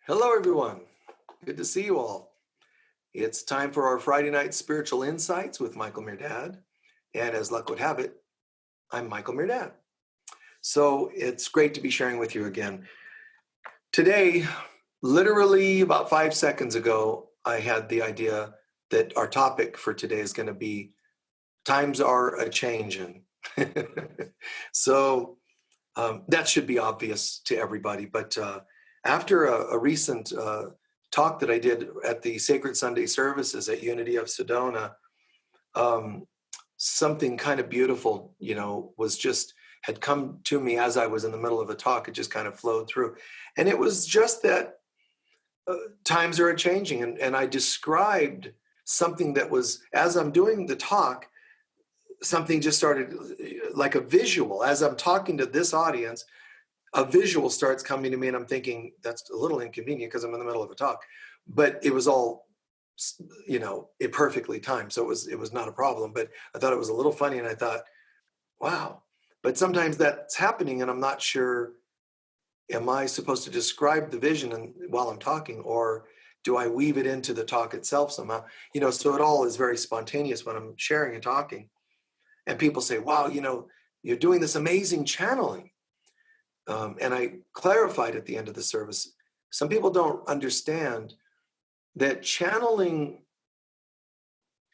Hello, everyone. Good to see you all. It's time for our Friday night spiritual insights with Michael Mirdad. And as luck would have it, I'm Michael Mirdad. So it's great to be sharing with you again. Today, literally about 5 seconds ago, I had the idea that our topic for today is going to be times are a changing. so that should be obvious to everybody. But after a recent talk that I did at the Sacred Sunday services at Unity of Sedona, um, something kind of beautiful, had come to me as I was in the middle of a talk. It just kind of flowed through. And it was just that times are changing. And I described something that was, as I'm doing the talk, something just started like a visual. As I'm talking to this audience, a visual starts coming to me, and I'm thinking that's a little inconvenient because I'm in the middle of a talk, but it was all, it perfectly timed. So it was not a problem, but I thought it was a little funny, and I thought, wow. But sometimes that's happening and I'm not sure, am I supposed to describe the vision while I'm talking, or do I weave it into the talk itself somehow? So it all is very spontaneous when I'm sharing and talking. And people say, wow, you're doing this amazing channeling. And I clarified at the end of the service, some people don't understand that channeling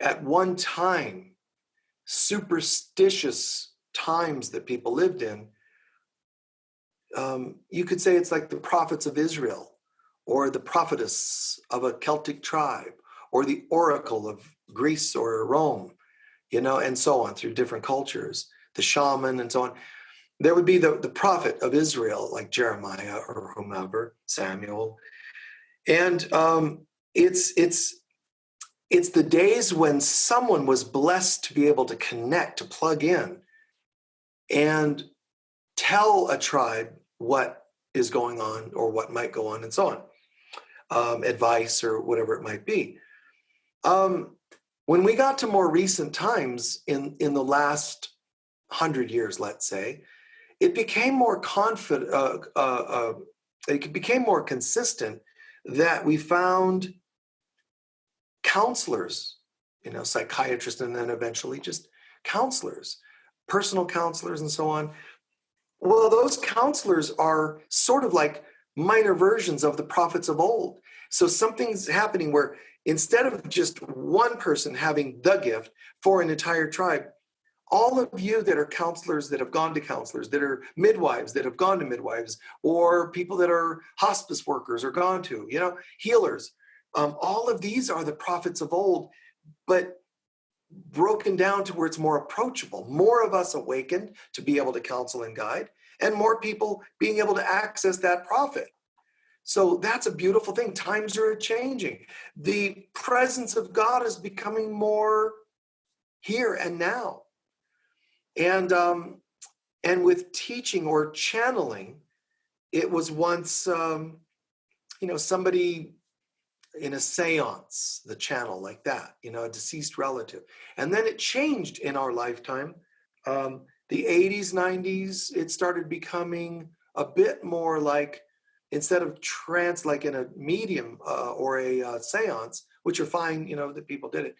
at one time, superstitious times that people lived in, you could say it's like the prophets of Israel, or the prophetess of a Celtic tribe, or the oracle of Greece or Rome, and so on through different cultures, the shaman and so on. There would be the prophet of Israel, like Jeremiah or whomever, Samuel. And it's the days when someone was blessed to be able to connect, to plug in and tell a tribe what is going on or what might go on and so on, advice or whatever it might be. When we got to more recent times in the last 100 years, let's say, it became more it became more consistent that we found counselors, psychiatrists, and then eventually just counselors, personal counselors, and so on. Well, those counselors are sort of like minor versions of the prophets of old. So something's happening where instead of just one person having the gift for an entire tribe, all of you that are counselors that have gone to counselors, that are midwives that have gone to midwives, or people that are hospice workers or gone to, healers, all of these are the prophets of old, but broken down to where it's more approachable. More of us awakened to be able to counsel and guide, and more people being able to access that prophet. So that's a beautiful thing. Times are changing. The presence of God is becoming more here and now. And with teaching or channeling, it was once, somebody in a seance, the channel like that, a deceased relative. And then it changed in our lifetime. The 80s, 90s, it started becoming a bit more like, instead of trance, like in a medium or a seance, which are fine, that people did it.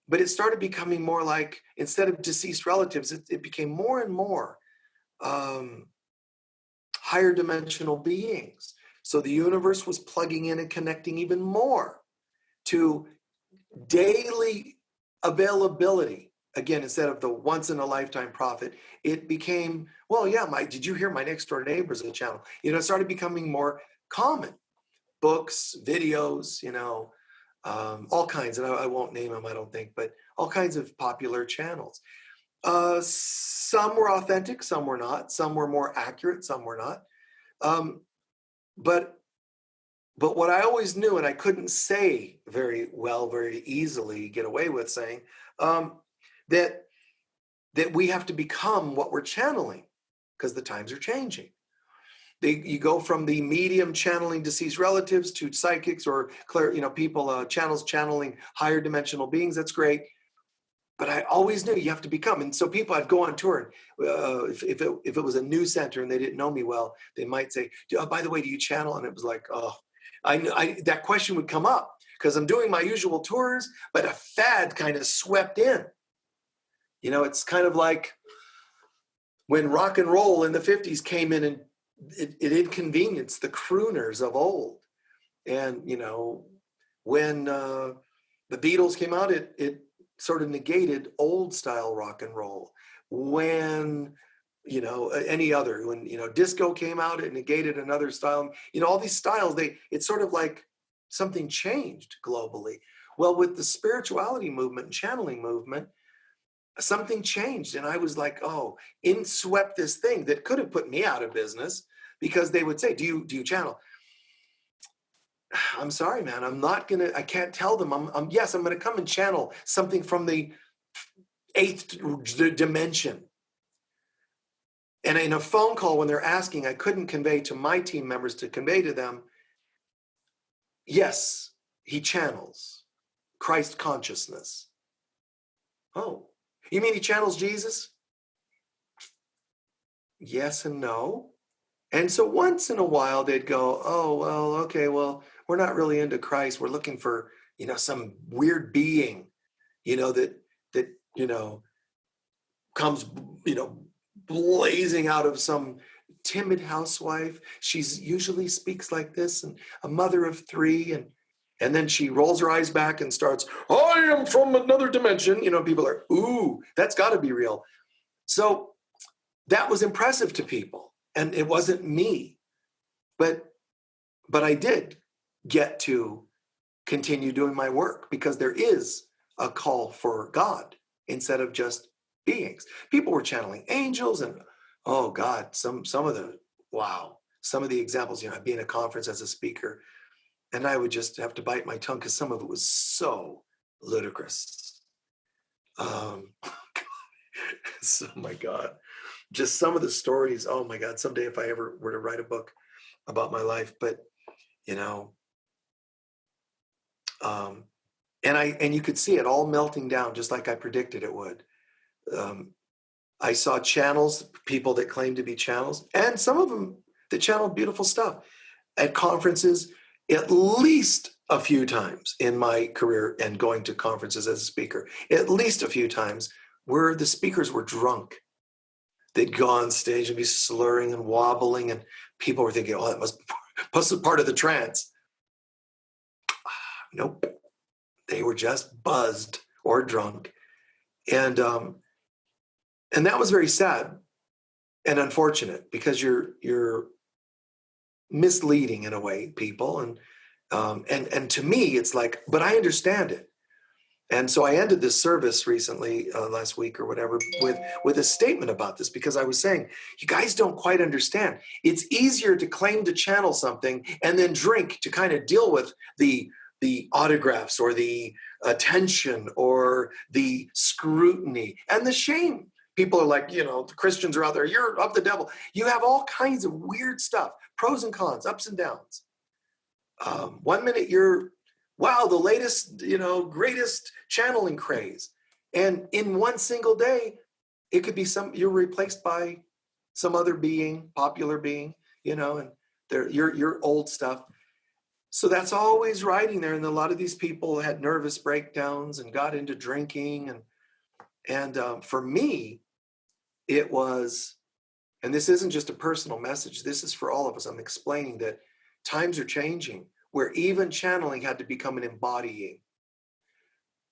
But it started becoming more like, instead of deceased relatives, it became more and more higher dimensional beings. So the universe was plugging in and connecting even more to daily availability. Again, instead of the once in a lifetime prophet, it became, well, yeah, did you hear my next door neighbor's a channel? It started becoming more common. Books, videos, all kinds, and I won't name them, I don't think, but all kinds of popular channels. Some were authentic, some were not. Some were more accurate, some were not. But what I always knew, and I couldn't say very well, very easily get away with saying, that we have to become what we're channeling, because the times are changing. You go from the medium channeling deceased relatives to psychics or people, channels channeling higher dimensional beings. That's great. But I always knew you have to become. And so people, I'd go on tour. And, if it was a new center and they didn't know me well, they might say, oh, by the way, do you channel? And it was like, oh, That question would come up because I'm doing my usual tours, but a fad kind of swept in. It's kind of like when rock and roll in the 50s came in and it inconvenienced the crooners of old. And, when the Beatles came out, it sort of negated old style rock and roll. When, when disco came out, it negated another style. All these styles, it's sort of like something changed globally. Well, with the spirituality movement and channeling movement, something changed. And I was like, oh, in swept this thing that could have put me out of business, because they would say, do you channel? I'm sorry, man. I can't tell them. Yes, I'm going to come and channel something from the 8th dimension. And in a phone call, when they're asking, I couldn't convey to my team members to convey to them, yes, he channels Christ consciousness. Oh, you mean he channels Jesus? Yes and no. And so once in a while they'd go, oh, well, okay, well, we're not really into Christ. We're looking for, some weird being, that comes, blazing out of some timid housewife. She's usually speaks like this, and a mother of 3, and then she rolls her eyes back and starts, I am from another dimension. People are, ooh, that's got to be real. So that was impressive to people, and it wasn't me, but I did get to continue doing my work because there is a call for God instead of just beings. People were channeling angels, and oh God, some of the examples, I'd be in a conference as a speaker and I would just have to bite my tongue because some of it was so ludicrous. Oh my God, just some of the stories. Oh my God, someday if I ever were to write a book about my life, but and you could see it all melting down just like I predicted it would. I saw channels, people that claimed to be channels, and some of them that channeled beautiful stuff at conferences at least a few times in my career and going to conferences as a speaker, at least a few times where the speakers were drunk. They'd go on stage and be slurring and wobbling, and people were thinking, oh, that must be part of the trance. Nope. They were just buzzed or drunk. And that was very sad and unfortunate because you're misleading in a way people. And to me, it's like, but I understand it. And so I ended this service recently, last week or whatever, with a statement about this, because I was saying, you guys don't quite understand. It's easier to claim to channel something and then drink to kind of deal with the autographs or the attention or the scrutiny and the shame. People are like, the Christians are out there, you're of the devil. You have all kinds of weird stuff, pros and cons, ups and downs. 1 minute you're, wow, the latest, greatest channeling craze. And in one single day, it could be you're replaced by some other being, popular being, and your old stuff. So that's always riding there. And a lot of these people had nervous breakdowns and got into drinking. And for me, it was, and this isn't just a personal message, this is for all of us. I'm explaining that times are changing where even channeling had to become an embodying.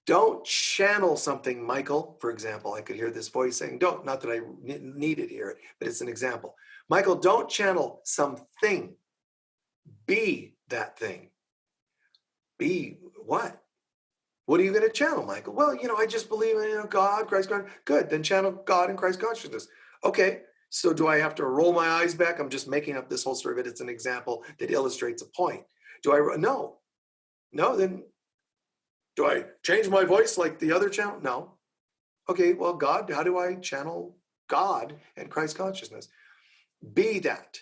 Don't channel something, Michael, for example. I could hear this voice saying, don't, not that I needed to hear it, but it's an example. Michael, don't channel something. Be that thing. Be what? What are you going to channel, Michael? Well, I just believe in God, Christ, God. Good, then channel God and Christ consciousness. Okay, so do I have to roll my eyes back? I'm just making up this whole story, but it's an example that illustrates a point. Do I? No, then do I change my voice like the other channel? No. Okay, well, God, how do I channel God and Christ consciousness? Be that.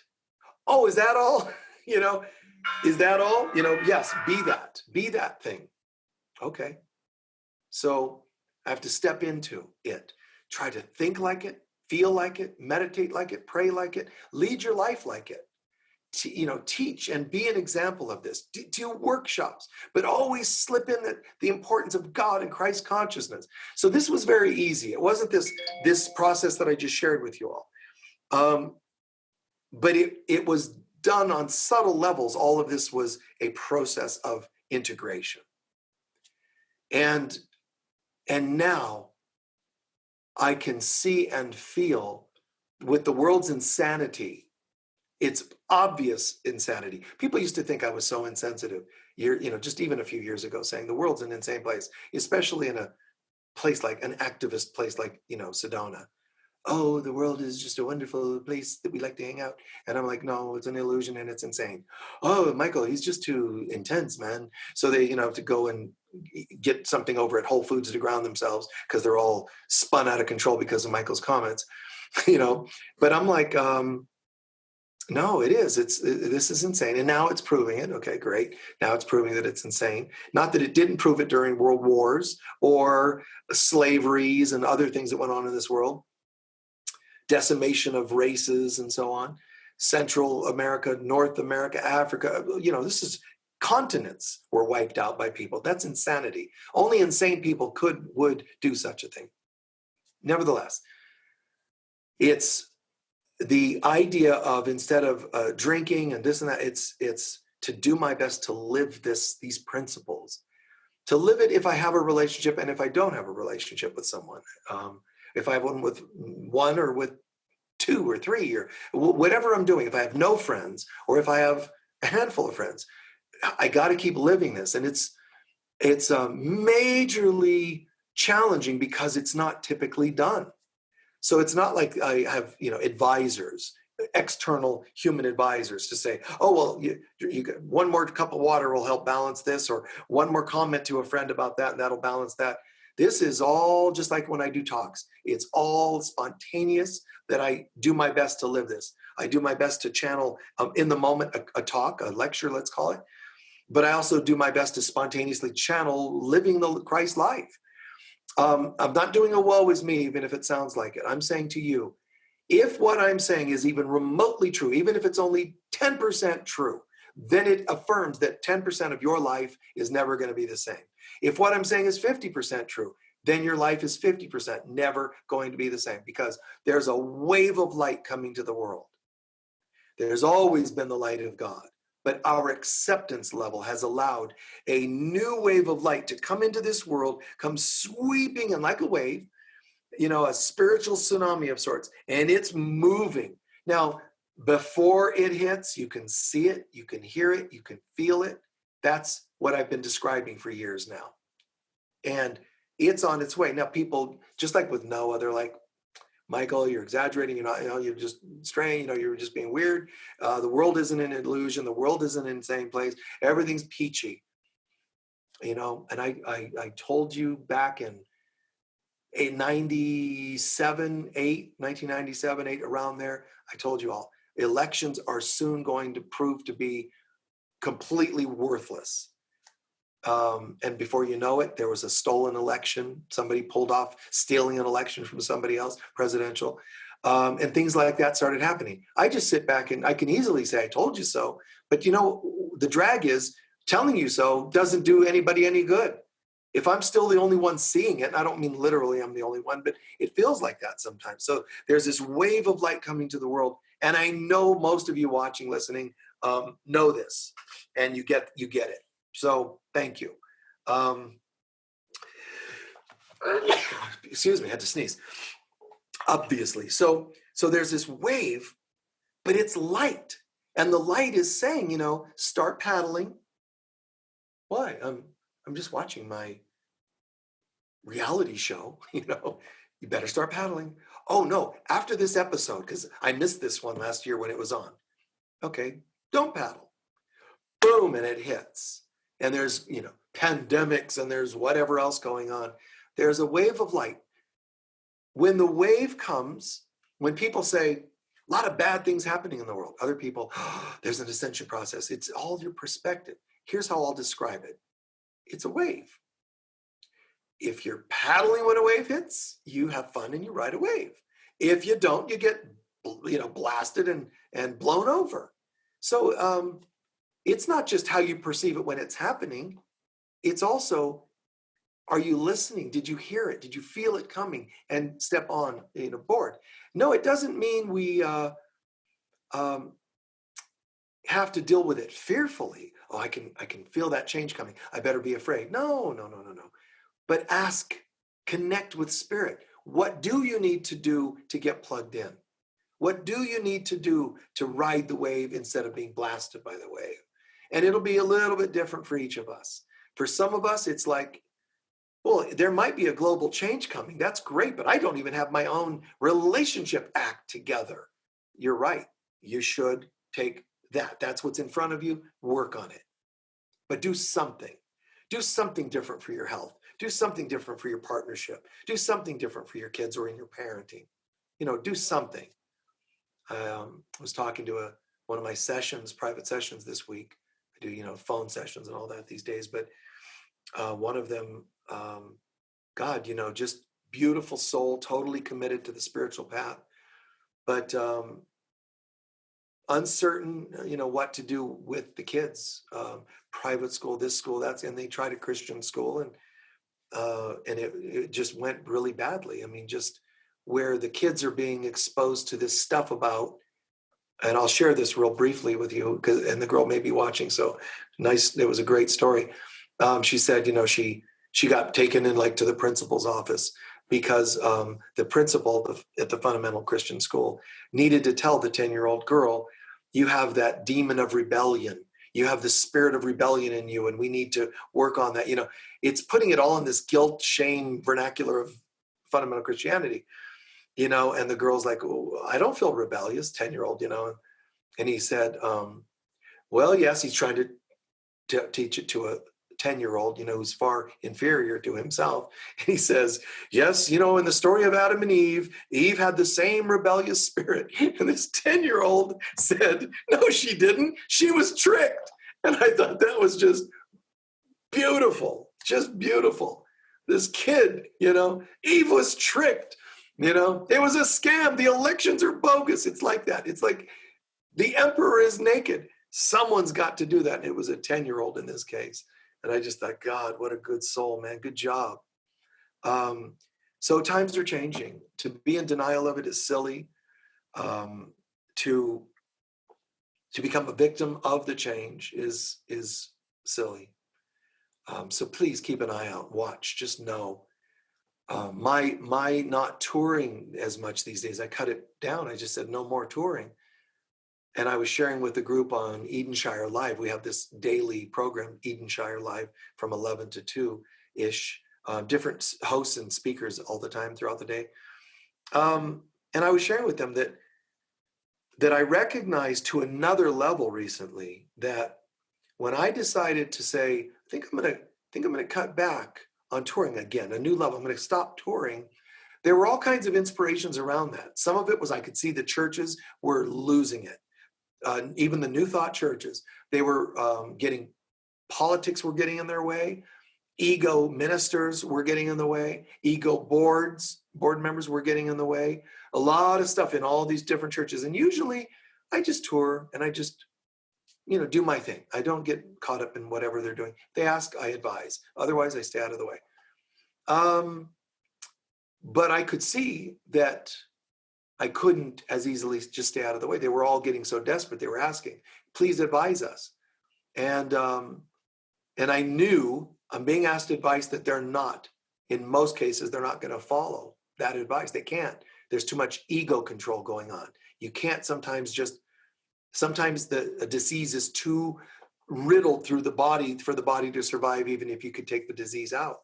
Oh, is that all? Is that all? Yes, be that thing. Okay. So I have to step into it. Try to think like it, feel like it, meditate like it, pray like it, lead your life like it. teach and be an example of this. Do workshops, but always slip in the importance of God and Christ consciousness. So this was very easy. It wasn't this process that I just shared with you all. But it was done on subtle levels. All of this was a process of integration. And now I can see and feel with the world's insanity. It's obvious insanity. People used to think I was so insensitive, just even a few years ago, saying the world's an insane place, especially in a place like an activist place like, Sedona. Oh, the world is just a wonderful place that we like to hang out. And I'm like, no, it's an illusion and it's insane. Oh, Michael, he's just too intense, man. So they, have to go and get something over at Whole Foods to ground themselves because they're all spun out of control because of Michael's comments, But I'm like, no, it is. This is insane. And now it's proving it. Okay, great. Now it's proving that it's insane. Not that it didn't prove it during world wars or slaveries and other things that went on in this world. Decimation of races and so on. Central America, North America, Africa, this is continents were wiped out by people. That's insanity. Only insane people would do such a thing. Nevertheless, it's the idea of, instead of drinking and this and that, it's to do my best to live these principles, to live it if I have a relationship and if I don't have a relationship with someone. If I have one with one or with two or three or whatever I'm doing, if I have no friends or if I have a handful of friends, I got to keep living this. And it's majorly challenging because it's not typically done. So it's not like I have, advisors, external human advisors to say, oh, well, you got one more cup of water will help balance this, or one more comment to a friend about that, and that'll balance that. This is all just like when I do talks. It's all spontaneous, that I do my best to live this. I do my best to channel in the moment a talk, a lecture, let's call it. But I also do my best to spontaneously channel living the Christ life. I'm not doing a woe is me, even if it sounds like it. I'm saying to you, if what I'm saying is even remotely true, even if it's only 10% true, then it affirms that 10% of your life is never going to be the same. If what I'm saying is 50% true, then your life is 50% never going to be the same, because there's a wave of light coming to the world. There's always been the light of God, but our acceptance level has allowed a new wave of light to come into this world, come sweeping in like a wave, a spiritual tsunami of sorts, and it's moving. Now, before it hits, you can see it, you can hear it, you can feel it. That's what I've been describing for years now. And it's on its way. Now, people, just like with Noah, they're like, Michael, you're exaggerating. You're not, you're just strange. You're just being weird. The world isn't an illusion. The world isn't an insane place. Everything's peachy. And I told you back in 1997, 8, around there, I told you all, elections are soon going to prove to be completely worthless. And before you know it, there was a stolen election. Somebody pulled off stealing an election from somebody else, presidential. And things like that started happening. I just sit back and I can easily say, I told you so. But the drag is telling you so doesn't do anybody any good. If I'm still the only one seeing it, and I don't mean literally I'm the only one, but it feels like that sometimes. So there's this wave of light coming to the world. And I know most of you watching, listening, know this, and you get it. So thank you. Excuse me, I had to sneeze. Obviously. So there's this wave, but it's light. And the light is saying, start paddling. Why? I'm just watching my reality show, you better start paddling. Oh no, after this episode, because I missed this one last year when it was on. Okay, don't paddle. Boom, and it hits. And there's, pandemics and there's whatever else going on. There's a wave of light. When the wave comes, when people say, a lot of bad things happening in the world, other people, there's an ascension process. It's all your perspective. Here's how I'll describe it. It's a wave. If you're paddling when a wave hits, you have fun and you ride a wave. If you don't, you get, blasted and blown over. So it's not just how you perceive it when it's happening. It's also, are you listening? Did you hear it? Did you feel it coming and step on board? No, it doesn't mean we um, have to deal with it fearfully. Oh, I can feel that change coming. I better be afraid. No, no, no, no, no. But ask, connect with spirit. What do you need to do to get plugged in? What do you need to do to ride the wave instead of being blasted by the wave? And it'll be a little bit different for each of us. For some of us, it's like, well, there might be a global change coming. That's great, but I don't even have my own relationship act together. You're right. You should take that. That's what's in front of you. Work on it. But do something. Do something different for your health. Do something different for your partnership. Do something different for your kids or in your parenting. Do something. I was talking to one of my sessions, private sessions this week. I do, phone sessions and all that these days. But one of them, God, just beautiful soul, totally committed to the spiritual path, but uncertain, what to do with the kids. Private school, this school, and they tried a Christian school, and it just went really badly. I mean, just where the kids are being exposed to this stuff about, and I'll share this real briefly with you, and the girl may be watching, so nice. It was a great story. She said, she got taken in to the principal's office because the principal at the fundamental Christian school needed to tell the 10-year-old girl, you have that demon of rebellion. You have the spirit of rebellion in you, and we need to work on that. It's putting it all in this guilt, shame vernacular of fundamental Christianity, and the girl's like, oh, I don't feel rebellious, 10-year-old, and he said, well, yes, he's trying to teach it to a 10-year-old, who's far inferior to himself. And he says, yes, in the story of Adam and Eve had the same rebellious spirit. And this 10-year-old said, no, she didn't. She was tricked. And I thought that was just beautiful, just beautiful. This kid, Eve was tricked. It was a scam. The elections are bogus. It's like that. It's like the emperor is naked. Someone's got to do that. And it was a 10-year-old in this case. And I just thought, God, what a good soul, man. Good job. So times are changing. To be in denial of it is silly. To become a victim of the change is silly. So please keep an eye out. Watch. Just know. My not touring as much these days, I cut it down. I just said no more touring. And I was sharing with the group on Edenshire Live. We have this daily program, Edenshire Live, from 11 to 2-ish, different hosts and speakers all the time throughout the day. And I was sharing with them that I recognized to another level recently that when I decided to say, I think I'm going to cut back on touring again, a new level, I'm going to stop touring. There were all kinds of inspirations around that. Some of it was I could see the churches were losing it. Even the New Thought churches, they were politics were getting in their way. Ego ministers were getting in the way. Ego board members were getting in the way. A lot of stuff in all these different churches. And usually I just tour and I just, do my thing. I don't get caught up in whatever they're doing. If they ask, I advise. Otherwise, I stay out of the way. But I could see that I couldn't as easily just stay out of the way. They were all getting so desperate. They were asking, please advise us. And I knew I'm being asked advice that they're not, in most cases, they're not going to follow that advice. They can't. There's too much ego control going on. You can't sometimes the disease is too riddled through the body for the body to survive, even if you could take the disease out.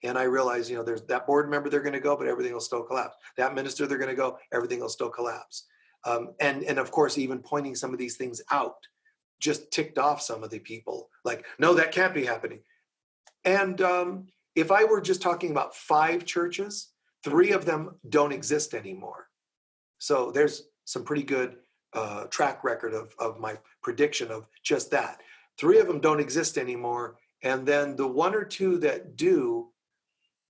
And I realized, there's that board member, they're going to go, but everything will still collapse. That minister, they're going to go, everything will still collapse. And of course, even pointing some of these things out just ticked off some of the people. Like, no, that can't be happening. And if I were just talking about 5 churches, 3 of them don't exist anymore. So there's some pretty good track record of my prediction of just that. 3 of them don't exist anymore. And then the 1 or 2 that do,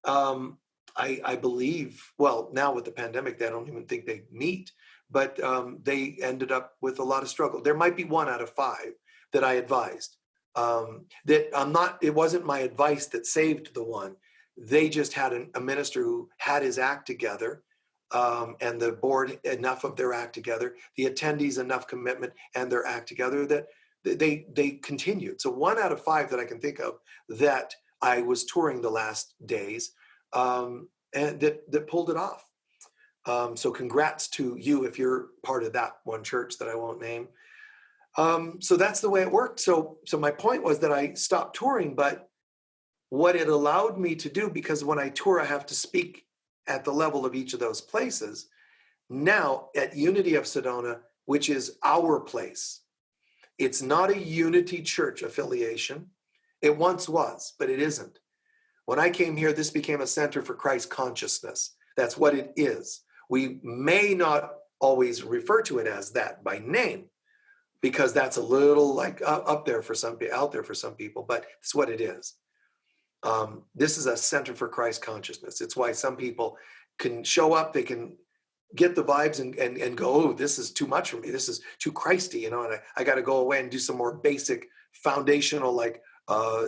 I believe, well, now with the pandemic, they don't even think they meet, but they ended up with a lot of struggle. There might be 1 out of 5 that I advised. It wasn't my advice that saved the one. They just had a minister who had his act together, and the board enough of their act together, the attendees enough commitment and their act together that they continued. So 1 out of 5 that I can think of that I was touring the last days, and that pulled it off. So congrats to you if you're part of that one church that I won't name. So that's the way it worked. So my point was that I stopped touring, but what it allowed me to do, because when I tour, I have to speak at the level of each of those places. Now at Unity of Sedona, which is our place, it's not a Unity Church affiliation. It once was, but it isn't. When I came here, this became a center for Christ consciousness. That's what it is. We may not always refer to it as that by name, because that's a little like out there for some people, but it's what it is. This is a center for Christ consciousness. It's why some people can show up, they can get the vibes and go, oh, this is too much for me. This is too Christy, and I got to go away and do some more basic foundational, like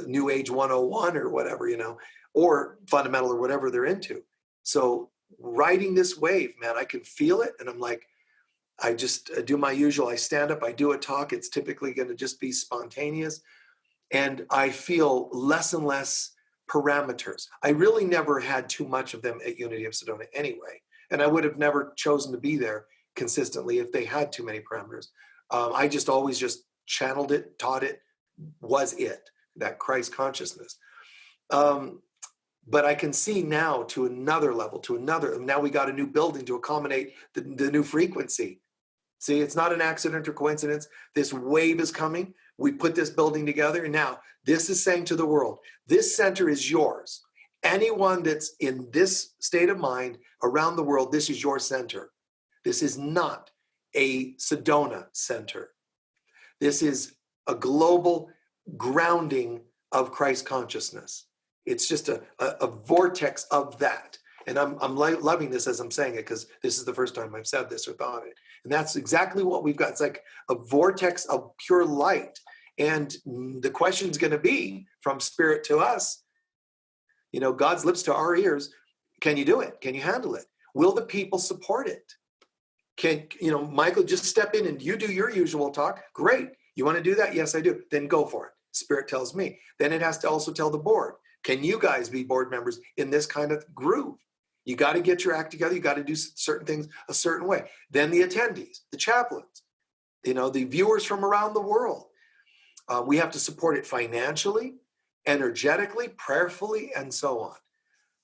New Age 101 or whatever, or fundamental or whatever they're into. So riding this wave, man, I can feel it. And I'm like, I just do my usual. I stand up, I do a talk. It's typically going to just be spontaneous. And I feel less and less parameters. I really never had too much of them at Unity of Sedona anyway. And I would have never chosen to be there consistently if they had too many parameters. I just always just channeled it, taught it, was it, that Christ consciousness. But I can see now to another level, now we got a new building to accommodate the new frequency. See, it's not an accident or coincidence. This wave is coming. We put this building together. And now this is saying to the world, this center is yours. Anyone that's in this state of mind around the world, this is your center. This is not a Sedona center. This is a global grounding of Christ consciousness. It's just a vortex of that. And I'm loving this as I'm saying it, because this is the first time I've said this or thought it. And that's exactly what we've got. It's like a vortex of pure light. And the question's going to be from spirit to us, God's lips to our ears. Can you do it? Can you handle it? Will the people support it? Can, Michael, just step in and you do your usual talk. Great. You want to do that? Yes, I do. Then go for it. Spirit tells me. Then it has to also tell the board. Can you guys be board members in this kind of groove? You got to get your act together. You got to do certain things a certain way. Then the attendees, the chaplains, the viewers from around the world. We have to support it financially, energetically, prayerfully, and so on.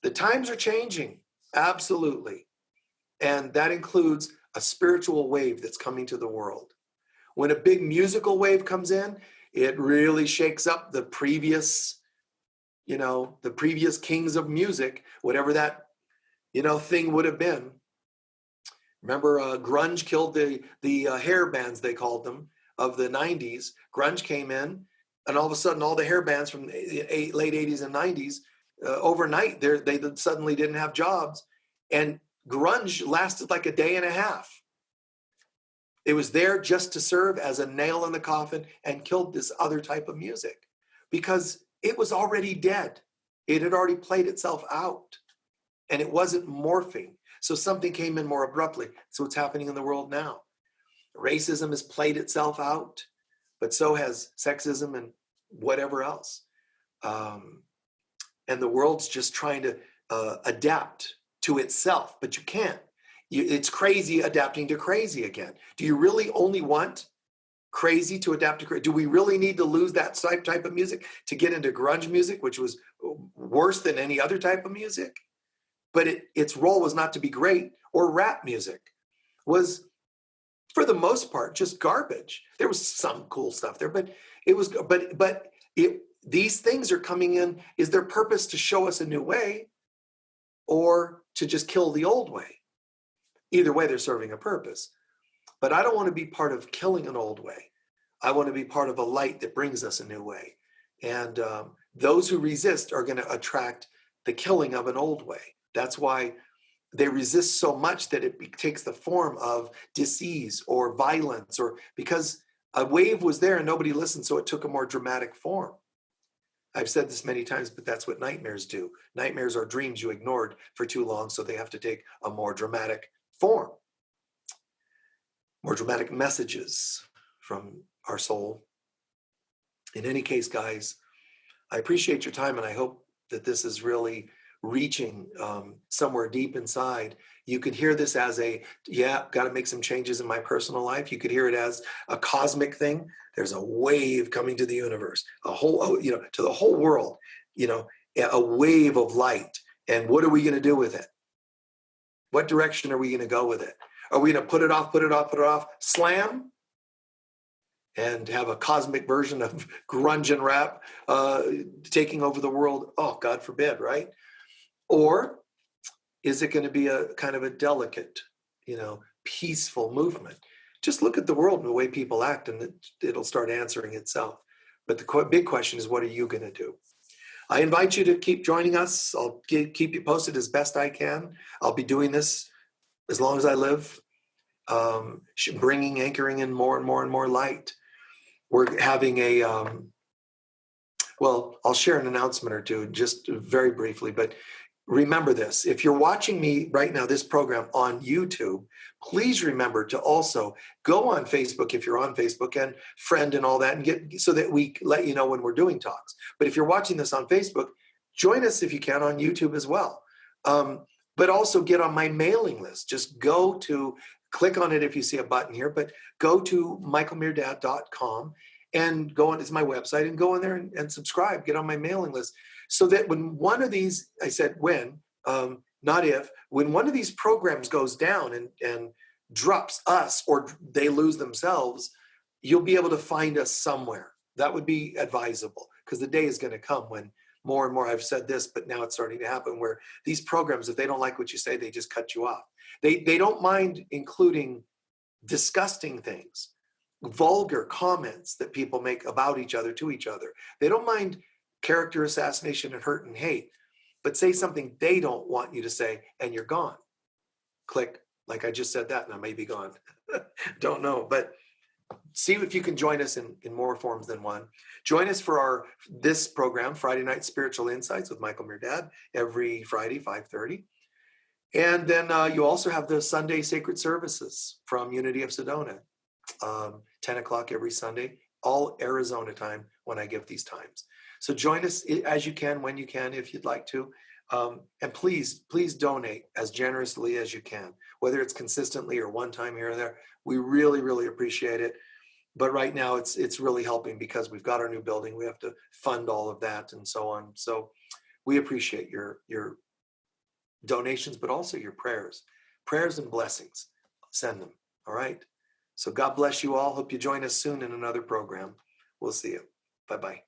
The times are changing, absolutely. And that includes a spiritual wave that's coming to the world. When a big musical wave comes in, it really shakes up the previous kings of music, whatever that, thing would have been. Remember, grunge killed the hair bands, they called them, of the 90s. Grunge came in, and all of a sudden, all the hair bands from the late 80s and 90s, overnight, they suddenly didn't have jobs. And grunge lasted like a day and a half. It was there just to serve as a nail in the coffin and killed this other type of music because it was already dead. It had already played itself out and it wasn't morphing. So something came in more abruptly. So what's happening in the world now? Racism has played itself out, but so has sexism and whatever else. And the world's just trying to adapt to itself, but you can't. It's crazy adapting to crazy again. Do you really only want crazy to adapt to crazy? Do we really need to lose that type of music to get into grunge music, which was worse than any other type of music? But its role was not to be great, or rap music was, for the most part, just garbage. There was some cool stuff there, but it was, these things are coming in. Is their purpose to show us a new way or to just kill the old way? Either way, they're serving a purpose. But I don't want to be part of killing an old way. I want to be part of a light that brings us a new way. And those who resist are going to attract the killing of an old way. That's why they resist so much that it takes the form of disease or violence, or because a wave was there and nobody listened, so it took a more dramatic form. I've said this many times, but that's what nightmares do. Nightmares are dreams you ignored for too long, so they have to take a more dramatic form, more dramatic messages from our soul. In any case, guys, I appreciate your time, and I hope that this is really reaching somewhere deep inside. You could hear this as got to make some changes in my personal life. You could hear it as a cosmic thing. There's a wave coming to the universe, to the whole world, a wave of light. And what are we going to do with it? What direction are we going to go with it? Are we going to put it off, slam, and have a cosmic version of grunge and rap taking over the world? Oh, God forbid, right? Or is it going to be a kind of a delicate, peaceful movement? Just look at the world and the way people act, and it'll start answering itself. But the big question is, what are you going to do? I invite you to keep joining us. I'll keep you posted as best I can. I'll be doing this as long as I live, anchoring in more and more and more light. We're having I'll share an announcement or two just very briefly, but remember this. If you're watching me right now, this program on YouTube, please remember to also go on Facebook if you're on Facebook, and friend and all that, and so that we let you know when we're doing talks. But if you're watching this on Facebook, join us if you can on YouTube as well. But also get on my mailing list. Just click on it if you see a button here, but go to michaelmirdad.com and go on, it's my website, and go in there and subscribe, get on my mailing list, so that when one of these, I said when, not if, when one of these programs goes down and drops us, or they lose themselves, you'll be able to find us somewhere. That would be advisable, because the day is going to come when more and more, I've said this, but now it's starting to happen, where these programs, if they don't like what you say, they just cut you off. They don't mind including disgusting things, vulgar comments that people make about each other, to each other. They don't mind character assassination and hurt and hate, but say something they don't want you to say and you're gone. Click, like I just said that, and I may be gone. Don't know, but see if you can join us in more forms than one. Join us for this program, Friday Night Spiritual Insights with Michael Mirdad, every Friday, 5:30. And then you also have the Sunday Sacred Services from Unity of Sedona, 10 o'clock every Sunday, all Arizona time when I give these times. So join us as you can, when you can, if you'd like to. And please donate as generously as you can, whether it's consistently or one time here and there. We really, really appreciate it. But right now it's really helping, because we've got our new building. We have to fund all of that and so on. So we appreciate your donations, but also your prayers and blessings. Send them. All right. So God bless you all. Hope you join us soon in another program. We'll see you. Bye-bye.